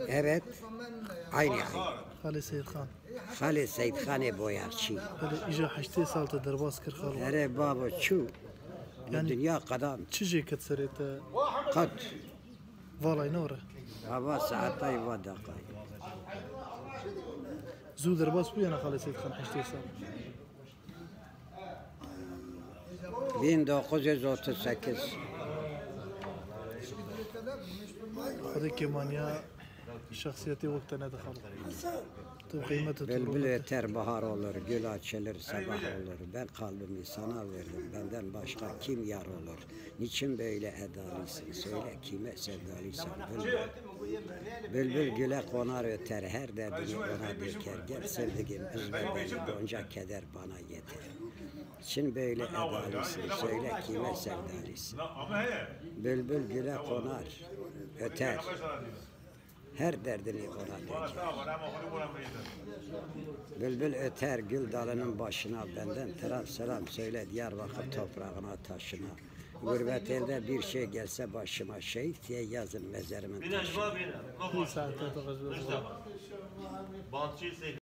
Evet. Aynı. خالي سيد خان Halid Seyit Khan'ı boyarçı. هذا إجا حشتي سالت درباس كر خالو Ere baba şu. Yani- Dünya kadar تشجي كتسريت kat. فالاي نورة Hava saatay ve dakikay. زو درباس بو أنا خالي سيد خان حشتي سال 1938. هذا كمانيا شخصيتي وقتنا دخل تو قيمته Bülbül öter bahar olur, gül açılır sabah olur. Ben kalbimi sana verdim, benden başka kim yar olur? Niçin böyle edalısın, söyle kime sevdalıysan bülbül. Bülbül güle konar öter, her derdini ona döker. Gel sevdiğim üzme beni, gonca keder bana yeter. Niçin böyle edalısın, söyle kime sevdalısın? Bülbül güle konar, öter. Her derdini ona döker. Bülbül öter gül dalının başına, benden selam söyle Diyarbakır toprağına taşına. Gurbet elde bir şey gelse başıma, şehit diye yazın mezarımın taşına. ساعتها تغزل